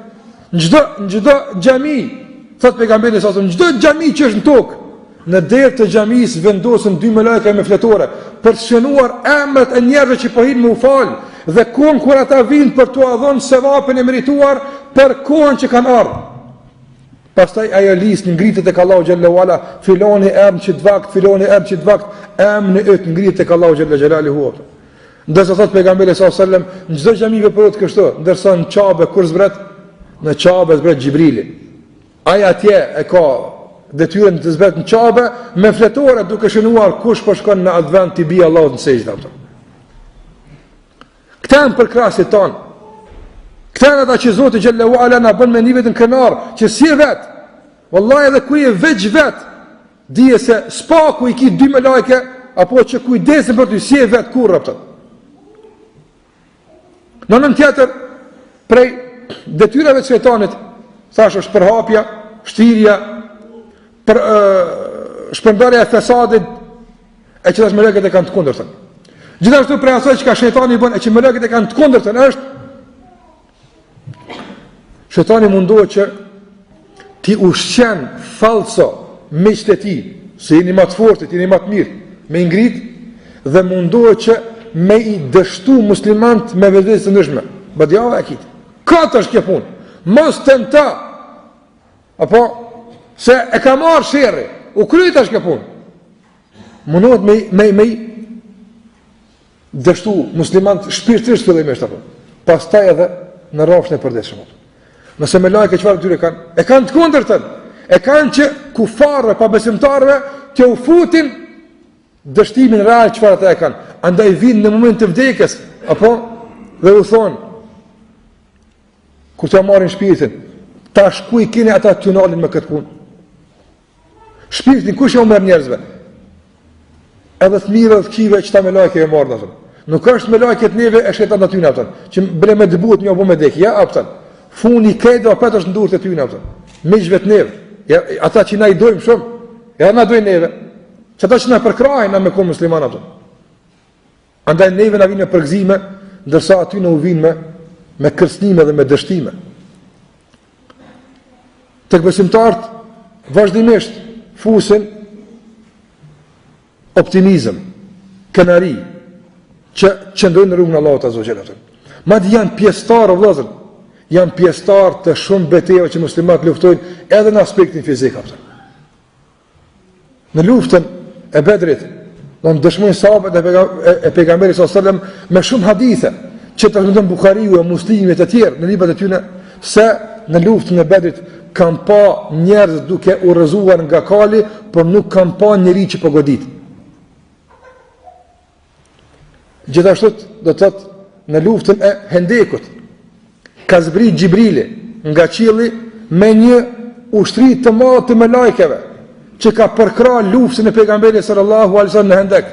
Në çdo xhami, thot pejgamberi sa në çdo xhami që është në tokë, në derë të xhamisë vendosen dy me lajka me fletore për të shënuar emrat e njerëzve që po hinë me u fal dhe kohën kur ata vinë për t'u dhënë sevapin e merituar për kohën që kanë ardhur. Pastaj ajo listë ngritet tek Allahu Gjelle Wala, filoni emër që të vakt, filoni emër që të vakt, emri yt ngritet tek Allahu Gjelle Xhelaluhu. Ndërsa thot pejgamberi sallallahu alajhi wasallam, në çdo xhami veprohet kështu, ndërsa në Çabe kur zbret, në Çabe zbret Xhibrili. Ai atje e ka detyrën të zbret në Çabe me fletore duke shënuar kush po shkon në advent të bi Allahut në sejdë. Këta janë përkrasit tonë. Këta janë ata që Zoti xhallahu ala na bën me një vetën kënar, që si e vet. Wallahi edhe ku je veç vet, dije se spaku i ki dy me lajke, apo që kujdesin për ty, si e vet kurrë ato. Në nën tjetër, prej detyrave të shejtanit, thash është përhapja, shtirja, për shpërndarja e fesadit, e që tash melekët e kanë të kundërtën. Gjithashtu prej asaj që ka shejtani bën, e që melekët e kanë të kundërtën, është shejtani mundohet që ti ushqen falso miqtë e tij, se jeni më të fortë, jeni më të mirë, me ngrit dhe mundohet që me i dështu muslimant me vetvete të ndryshme. Badjava e kitë. Këtë është kjo punë. Mos tenta. Apo, se e ka marrë sherri. U kryt është kjo punë. Mundohet me i dështu muslimant shpirtërisht fillimisht apo. Pastaj edhe në rrafshin e përditshëm. Nëse me lajke çfarë tyre kanë? E kanë të kundërtën. E kanë që kufarë pa besimtarëve të u futin dështimin real çfarë ata e kanë. Andaj vinë në moment të vdekjes, apo dhe u thonë kur të marrin shpirtin, tash ku i keni ata tunalin me këtë punë? Shpirtin kush e merr njerëzve? Edhe fëmijëve dhe fëmijëve që ta me lajke e marrën atë. Nuk është me lajket neve e shejtan aty atë, që bre me dëbuat një apo me dek, ja apo funi këtë apo atë është ndurtë ty atë. Miqve të neve, ja ata që na i dojmë shumë, ja na dojnë neve. Që ata që na përkrahin na me kon musliman atë. Andaj neve na vinë përgëzime, ndërsa aty në u vinë me kërcënime dhe me dështime. Tek besimtarët vazhdimisht fusin optimizëm, kënari, që qëndrojnë në rrugën e Allahut azza wa jalla. Madje janë pjesëtarë vëllezër, janë pjesëtar të shumë betejave që muslimat luftojnë edhe në aspektin fizik. Në luftën e Bedrit, do të dëshmojnë sahabët e pejgamberit sallallahu alajhi wasallam me shumë hadithe që transmeton Buhariu e Muslimi të tjerë në librat e tyre se në luftën e Bedrit kanë pa njerëz duke u rrëzuar nga kali, por nuk kanë pa njerëz që po godit. Gjithashtu do të thotë në luftën e Hendekut ka zbrit Gjibrili nga qielli me një ushtri të madh të melajkeve që ka përkrah luftën e pejgamberit sallallahu alaihi wasallam në Hendek.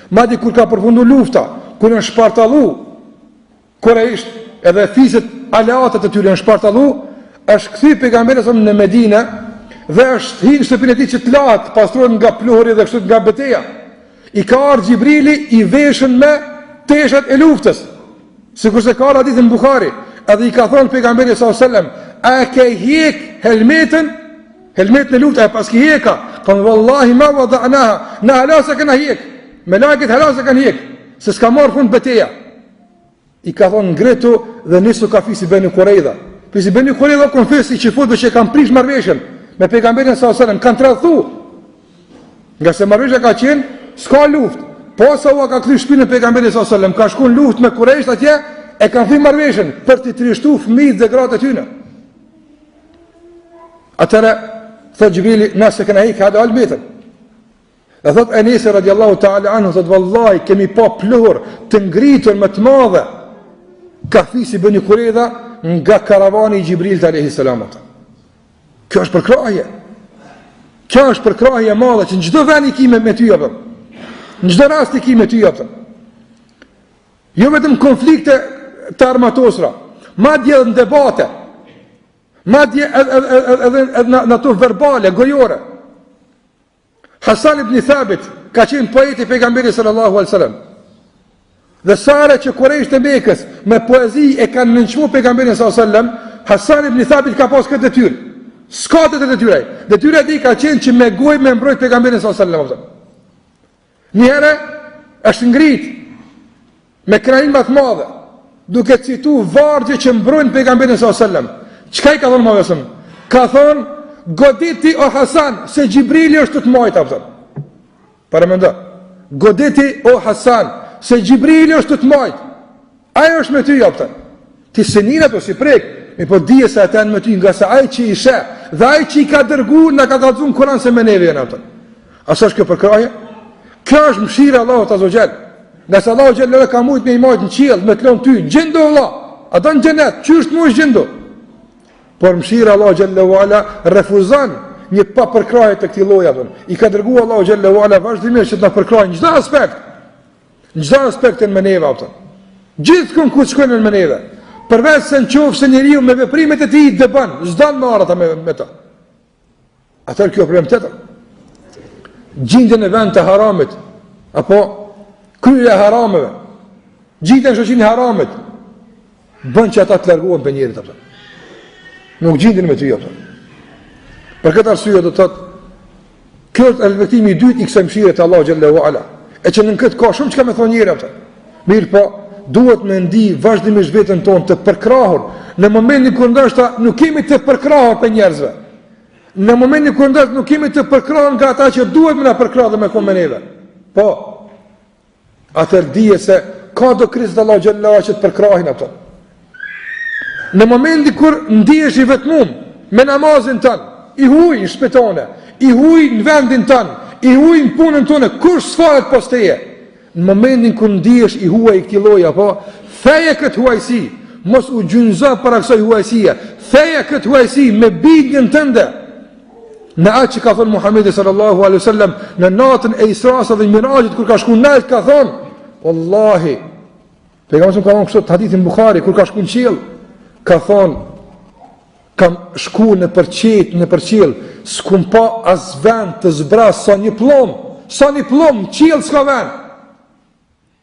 Madje kur ka përfunduar lufta, kur në shpartallu Kurajsh edhe fiset aleatët e tyre në shpartallu, është kthy pejgamberi sallallahu në Medinë dhe është hyrë në shtëpinë e tij që të lahet, pastrohet nga pluhuri dhe kështu nga betejë. I ka ardhur Gjibrili i veshën me teshat e luftës, sikurse ka hadith në Buhari, edhe i ka thënë pejgamberit sallallahu alaihi wasallam, a ke hiq helmetin e luftës, pas ki heka, kanë wallahi ma wada'naha, na halasa kanë hiq, me lagët halasa kanë hiq, se s'ka marrë fund betejë. I ka thonë ngretu dhe nisu ka fisi Beni Kurejda. Fisi Beni Kurejda konfesi që futve që kanë prish marrëveshjen me pejgamberin sallallahu alajhi wasallam, kanë tradhtu. Nga se marrëveshja ka qenë, s'ka luftë. Posa u ka kthy shpinën pejgamberit sallallahu alajhi wasallam, ka shkuar luftë me Kurejsh atje, e kanë thënë marrëveshjen për të trishtuar fëmijët dhe gratë e tyre. Atëra thot Gjibrili, nëse kanë hiq hada almetën. Dhe thot Enesi radiallahu ta'ala anhu, thot vallahi kemi pa pluhur të ngritur më të madhe ka fisi Beni Kurejda nga karavani i Gjibrilit alayhi salam. Kjo është përkrahje. Kjo është përkrahje madhe që në çdo vend i kime me ty apo. Në çdo rast i kime me ty apo. Jo vetëm konflikte të armatosura, madje në debate, madje edhe në ato verbale, gojore. Hasan ibn Thabit ka qenë poeti pejgamberit sallallahu alaihi wasallam. Dhe sare që Kurejsh të Mekës me poezi e kanë nënçmuar pejgamberin sallallahu alaihi wasallam, Hasan ibn Thabit ka pas këtë detyrë. S'ka të detyrë. Detyra e tij ka qenë që me gojë me mbrojt pejgamberin sallallahu alaihi wasallam. Një herë është ngrit me krahin më të madhe, duke cituar vargje që mbrojnë pejgamberin sallallahu alaihi wasallam. Çka i ka thonë më vonë? Ka thonë goditi o Hasan se Gjibrili është të majtë apo. Para mendo. Goditi o Hasan se Gjibrili është të majtë. Ai është me ty apo. Ti senin apo si prek, mi po dije se ata janë me ty nga sa ai që i sheh, dhe ai që i ka dërguar na ka kallzuar Kur'an se me neve janë ato. A është kjo përkrahje? Kjo është mëshira e Allahut azza xal. Nëse Allahu xhallahu ka mujt me i majt në qiell, me klon ty, gjendo Allah. A don xhenet, çysh të mos gjendo. Por mëshira Allahu xhallahu ala refuzon një pa përkrahje të këtij lloji apo. I ka dërguar Allahu xhallahu ala vazhdimisht që të na përkrahë në çdo aspekt. Në çdo aspektin me neve apo. Gjithkund ku shkojnë me neve. Përveç se në qofë se njeriu me veprimet e tij të bën, s'dan marr ata me ta. Atë kjo problem tjetër. Gjindjen e vend të haramit, apo kryerja e harameve, gjindjen në shoqin e haramit, bën që ata të largohen për njerit apo. Nuk gjindjen me ty apo. Për këtë arsye do të thotë, kjo është respektimi i dytë i kësaj mëshire të Allahu xhallahu ala. E që në këtë ka shumë çka më thonë njëri apo. Mirë po, duhet me ndi vazhdimisht veten tonë të përkrahur në momentin kur ndoshta nuk kemi të përkrahur për njerëzve. Në momentin kur ndoshta nuk kemi të përkrahur nga ata që duhet me na përkrahë me komeneve. Po. Atëherë dije se ka do Krist Allah xhallahu që të përkrahin ato. Në momentin kur ndihesh i vetmuar me namazin tën, i huaj në shtëpinë, i huaj në vendin tën, i huaj në punën tonë, kush sfaret pas teje. Në momentin kur ndihesh i huaj këtij lloji apo theje këtë huajsi, mos u gjunjëzo para kësaj huajsie. Theje këtë huajsi me bindjen tënde. Në atë që ka thënë Muhamedi sallallahu alaihi wasallam në natën e Isras dhe Mirajit kur ka shkuar në Nalt, ka thënë, wallahi, pejgamberi ka thënë kështu hadithin Buhari kur ka shkuar në qiell, ka thënë kam shkuar në përqiell, s'kum pa as vend të zbras sa një plom, qiell s'ka vend.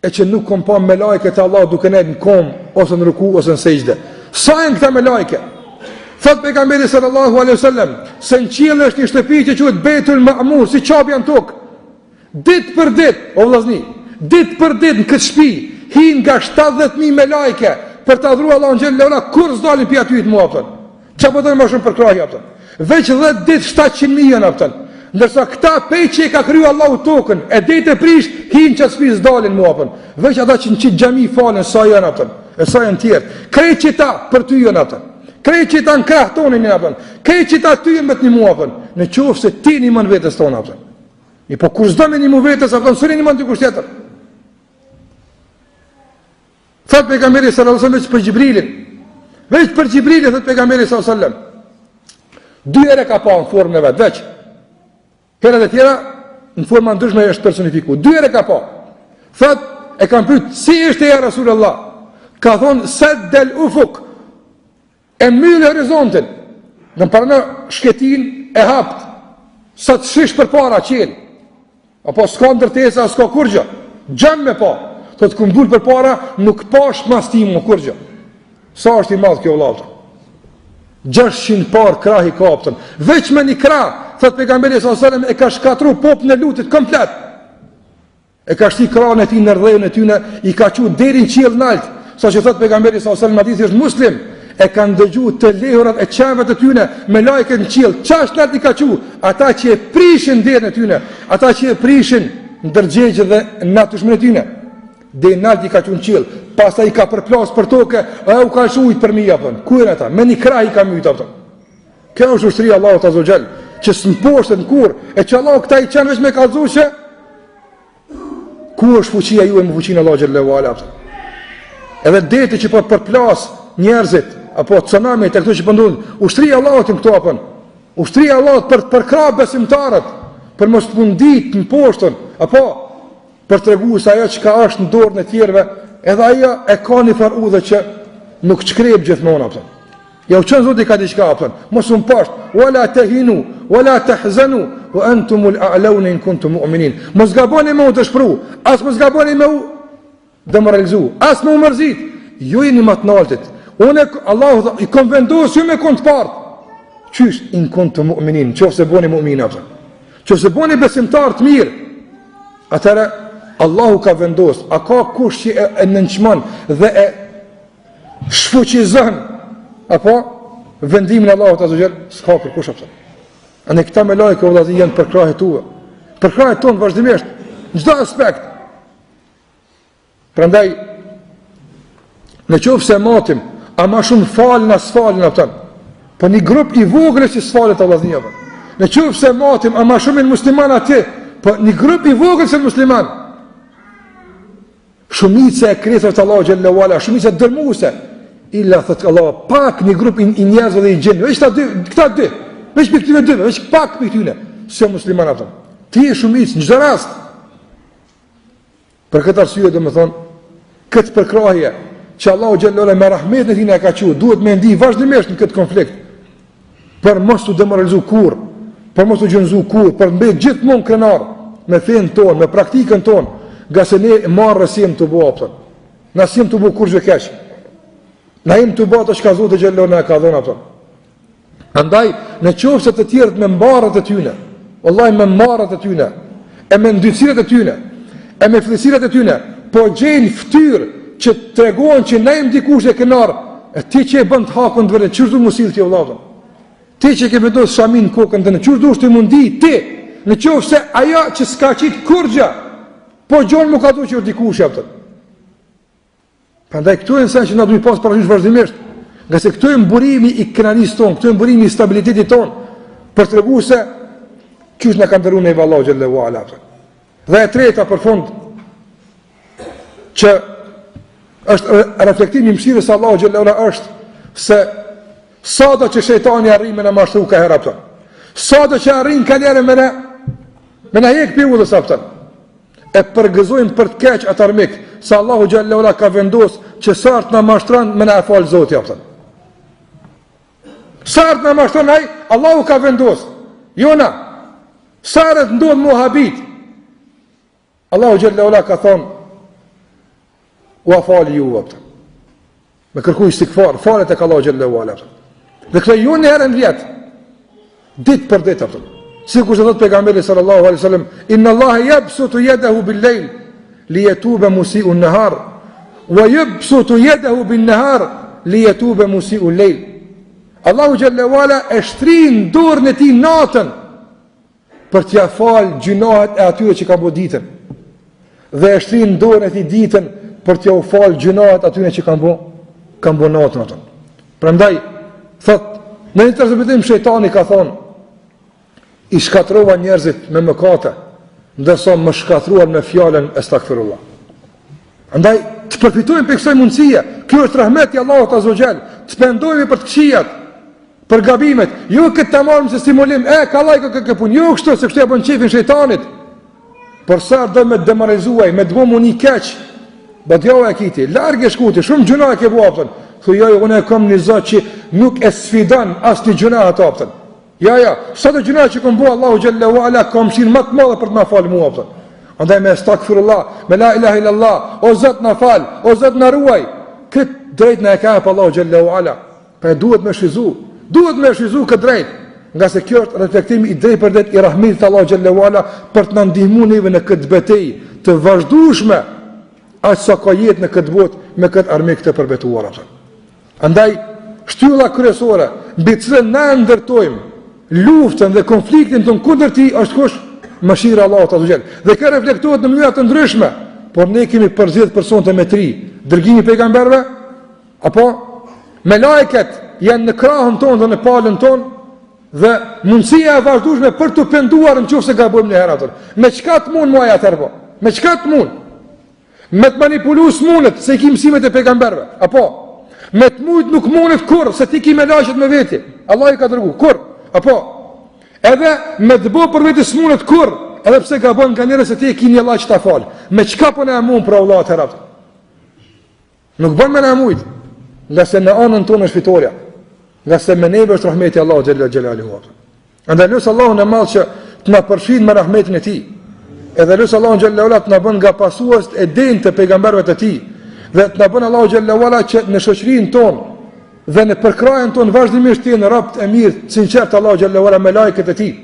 E që nuk kom pa me lajke të Allah duke nejtë në kom, ose në ruku, ose në sejgjde. Sa e në këta me lajke? Thot pejgamberi sallallahu alaihi wasallam, se në qiell është një shtëpi që quhet Beitul Ma'mur, si qapi janë tokë. Ditë për ditë, o vllazni, ditë për ditë në këtë shtëpi, hin nga 70.000 me lajke, për të adhuru Allah në gjellë leula, kur s'dalin për aty të mua, pëtën. Qa po të më shumë për krahja, pëtën. Veç 10 ditë 700.000 janë, pëtën. Ndërsa këta pej që i ka kryu Allahu tokën, e dejtë e prish, hinë që të spi s'dalin mua, pëtën. Veç ata që në qitë gjami falen, sa janë, pëtën. E sa janë tjerë. Krej që ta për ty janë, pëtën. Krej që ta në krah tonin, pëtën. Krej që ta ty janë me të një mua, pëtën. Në qofë se ti një mën vetës tonë, pëtën. I po kur s'do me një mu vetës, pëtën, sëri një mën të kusht tjetër. Thot pejgamberi sallallahu alaihi wasallam veç për Gjibrilin. Veç për Gjibrilin thot pejgamberi sallallahu alaihi wasallam. 2 herë ka pa në formën e vet, veç. Herët e tjera në forma ndryshme është personifikuar. 2 herë ka pa. Thot e kanë pyet si ishte ja Rasulullah. Ka thon saddal ufuk. E mbyll horizontin. Në paranë shketin e hapt. Sa të shish përpara qel. Apo s'ka ndërtesa, s'ka kurgjë. Gjëm me pa. Të të këmbull për para, nuk pash mas tim më kurgjë. Sa është i madhë kjo vëllazë? 600 par krah i kaptën. Veç me një krah, thëtë pejgamberi s.a.s. e ka shkatru popën e lutit komplet. E ka shti krahën e ti në rdhejën e tyne, i ka qu deri në qiell nalt. Sa që thëtë pejgamberi s.a.s. hadithi është muslim, e kanë dëgju të lehurat e qenëve të tyne me lajket në qiell. Qash nalt i ka qu? Ata që e prishin derën e tyne, ata që e prishin në dërgjegjë dhe në natëshmën e tyne. Dhe nalt i ka qenë qiell, pastaj i ka përplas për tokë, u ka shujt për mia apo. Ku janë ata? Me një krah i ka myt ato. Kjo është ushtria e Allahut azza xal, që s'mposhtet kur, e që Allahu këta i kanë vetëm me kallëzuçe. Ku është fuqia juaj me fuqinë e Allahut xhallahu ala? Edhe deti që po përplas njerëzit apo tsunami tek ato që po ndodhin, ushtria e Allahut këto apo. Ushtria e Allahut për krah besimtarët, për mos të mundit në poshtën, apo për të regu se ajo që ka është në dorën e tjerve, edhe ajo e ka një farë udhë që nuk qkrep gjithmonë, apëtën. Ja u qënë zoti ka diqka, apëtën. Mos unë pashtë, wala të hinu, wala të hzenu, wa antumul a'launa in kuntum mu'minin. Mos gaboni me u të shpru, as mos gaboni me u demoralizu, as me u mërzit. Ju jeni më të naltit. Unë, Allahu i kom vendosur ju me kënd partë. Qysh, in kuntum mu'minin, qofë se boni mu'min, apëtën. Qofë se boni besimtar të mirë, atëra Allahu ka vendosur, a ka kush që e nënçmon dhe e shfuqizon apo vendimin e Allahut azza xal, s'ka për kush apo. Anë këta me lajë që vëllazë janë për krahët tua. Për krahët tonë vazhdimisht në çdo aspekt. Prandaj në qoftë se matim, a më shumë falën as falën ata. Po një grup i vogël që s'falet vëllazënia. Në qoftë se matim, a më shumë musliman atë, po një grup i vogël se musliman. Shumica e kretëve të Allahu xhallahu ala, shumica dërmuese, illa thot Allah, pak një grup i njerëzve dhe i gjenë, veç këta dy, veç për këtyre dy, veç pak për këtyre, se musliman ato. Ti e shumicë në çdo rast. Për këtë arsye do të thonë, këtë përkrahje që Allahu xhallahu ala me rahmetin e tij na ka thënë, duhet me ndi vazhdimisht në këtë konflikt. Për mos u demoralizuar kurrë, për mos u gjunjëzuar kurrë, për mbet gjithmonë krenar me fen ton, me praktikën ton. Nga se ne marrë sim të bo, apëtën. Na sim të bo kur gjë keq. Na im të bo të shka Zotë xhallahu na ka dhënë, apëtën. Andaj, në qoftë se të tjerët me mbarët e tyne, wallahi me mbarët e tyne, e me ndyciret e tyne, e me flesiret e tyne, po gjenë ftyrë që të tregojnë që na im dikush e kënar, e ti që e bënd hakon të vërë, qërë du musil të vëllazë? Ti që ke vendosur shamin në kokën të në, qërë du është të mundi, ti, në qoftë se ajo që s'ka qitë kurgja, po gjonë më ka du që është dikush apëtën. Prandaj këtu e nësen që na duhet pas parasysh vazhdimisht, nga se këtu e mburimi i kënarisë tonë, këtu e mburimi i stabilitetit tonë, për të regu se qysh në kanë dëru në i Allahu xhallahu ala. Dhe e treta për fund, që është reflektimi i mëshirës së Allahu xhallahu ala është se sado që shejtani arrin me na mashtru ka herë apëtën. Sado që arrin ka njerë me na hek pi udhës apëtën. E përgëzojmë për të keq atë armik, se Allahu xhallahu ala ka vendosur që sartë na mashtron me na e fal Zoti apëtën. Sartë na mashtron ai, Allahu ka vendosur. Jo na. Sarët ndodh muhabit. Allahu xhallahu ala ka thonë u afali ju apëtën. Me kërkuj istighfar, falet tek Allahu xhallahu ala. Dhe këtë ju në herën vjetë, ditë për ditë apëtën. Sikur se thot pejgamberi sallallahu alaihi wasallam, inna Allaha yabsutu yadahu bil-layl li yatuba musii'un nahar wa yabsutu yadahu bin-nahar li yatuba musii'u al-layl. Allahu xhalla wala e shtrin dorën e tij natën për t'ia fal gjunohet e atyre që ka bërë ditën. Dhe e shtrin dorën e tij ditën për t'ia u fal gjunohet atyre që kanë bërë natën atë. Prandaj thot në një transmetim shejtani ka thonë i shkatrova njerëzit me mëkate, ndërsa më shkatruan me fjalën astaghfirullah. Andaj të përfitojmë për kësaj mundësie. Kjo është rahmeti i Allahut azza wa jall. Të pendojmë për të këqijat, për gabimet. Jo këtë ta marrim se stimulim, kallaj kë punë. Jo kështu se kështu ja bën çefin shejtanit. Por sa do me demoralizuaj, me dëmu një keq. Badjau e kiti, larg e shkuti, shumë gjuna ke bëu. Thuaj unë kam një Zot që nuk e sfidon asnjë gjuna ato aftën. Ja, sa të gjuna që kam bëu Allahu xhallahu ala kam shin më të madhe për të na fal mua aftën. Andaj me astaghfirullah, me la ilaha illallah, o Zot na fal, o Zot na ruaj. Këtë drejt na e ka pa Allahu xhallahu ala. Pa duhet me shfryzu. Duhet me shfryzu këtë drejt. Nga se kjo është reflektimi i drejtë për drejt i rahmetit të Allahu xhallahu ala për të na ndihmuar neve në këtë betejë të vazhdueshme aq sa ka jetë në këtë botë me këtë armik të përbetuar atë. Andaj shtylla kryesore mbi cilën na ndërtojmë luftën dhe konfliktin ton kundër tij është kush? Mëshira e Allahut azza xal. Dhe kjo reflektohet në mënyra të ndryshme, por ne kemi përzgjedhur personat me tri, dërgimi i pejgamberëve apo me lajket janë në krahun tonë dhe në palën tonë dhe mundësia e vazhdueshme për të penduar nëse gabojmë në herë atë. Me çka të mund muaj atë apo? Me çka të mund? Me të manipulues mundet se i ki mësimet e pejgamberëve, apo me të mujt nuk mundet kurrë se ti ki me laqet me veti. Allah i ka dërguar kurrë, apo edhe me të bëu për vetes mundet kurrë, edhe pse gabon nga njerëz se ti e ki një llaq ta fal. Me çka po na mund për Allah të rraftë? Nuk bën me na mujt, nga se në anën tonë është fitoria. Nga se me neve është rahmeti i Allahut xhalla xhelaluhu. Andaj lutë Allahun e madh që të na përfshin me rahmetin e tij. Edhe lutë Allahun xhalla xhelaluhu të na bën nga pasuesit e denjtë të pejgamberëve të tij. Dhe të na bën Allahu xhalla xhelaluhu që në shoqërinë tonë dhe në përkrajen tonë vazhdimisht të jenë rapt e mirë, sinqert Allahu xhalla xhelaluhu me lajket e tij.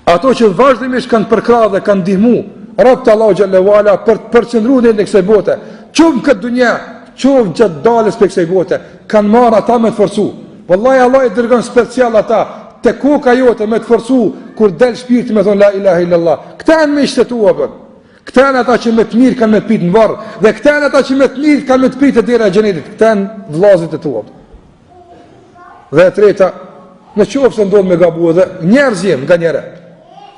Ato që vazhdimisht kanë përkrahur dhe kanë ndihmuar rapt Allahu xhalla xhelaluhu për të përqendruar në kësaj bote. Çum këtë dunja qovë gjatë dalës për kësaj bote, kanë marrë ata me të forcu. Wallahi Allah i dërgon special ata, te koka jote me të forcu, kur del shpirti me thonë la ilaha illallah. Këta janë me shtetua bën. Këta janë ata që me të mirë kanë me të pitë në varë, dhe këta janë ata që me të mirë kanë me të pritë e dera e gjenetit. Këta janë vllazit e tua. Dhe e treta, në qofë se ndodhë me gabu edhe njerëz jem nga njëre.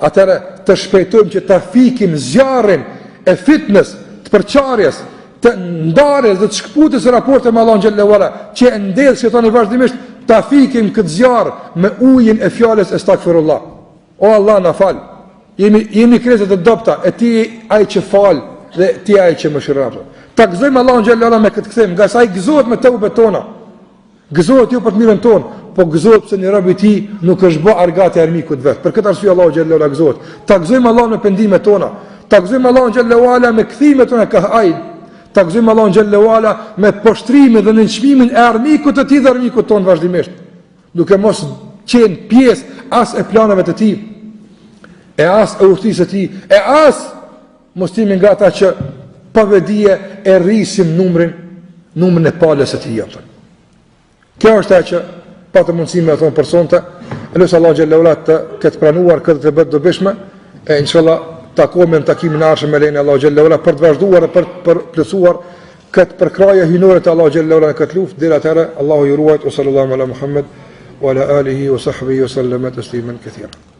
Atëre të shpejtojmë që ta fikim zjarrin e fitness, të përçarjes, të ndarjes dhe të shkputjes raporte me Allahun xhallahu ala, që e ndell shejtani vazhdimisht, ta fikim këtë zjarr me ujin e fjalës astaghfirullah. O Allah na fal. Jemi krizë të dobta, e ti ai që fal dhe ti ai që mëshiron. Ta gëzojmë Allahun xhallahu ala me këtë kthem, nga sa ai gëzohet me tëubet tona. Gëzohet jo për të mirën tonë, po gëzohet pse në rob i tij nuk është bë argati armikut vet. Për këtë arsye Allahu xhallahu ala gëzohet. Ta gëzojmë Allahun me pendimet tona. Ta gëzojmë Allahun xhallahu ala me kthimet tona ka ai. Ta gëzojmë Allahun xhallahu ala me poshtrimin dhe nënçmimin e armikut të tij dhe armikut ton vazhdimisht, duke mos qenë pjesë as e planeve të tij, e as e udhëtisë të tij, e as mos timin nga ata që pa vedije e rrisim numrin e palës së tij. Kjo është ajo që pa të mundësi me thonë personte, lutë Allahu xhallahu ala të ketë pranuar këtë të bëhet dobishme, e inshallah takohemi në takimin e ardhshëm me lenin Allahu xhallahu ala për të vazhduar dhe për të plotësuar këtë përkrahje hyjnore të Allahu xhallahu ala në këtë luftë. Deri atëherë Allahu ju ruaj, sallallahu ala Muhammed wa ala alihi wa sahbihi wa sallama tasliman katira.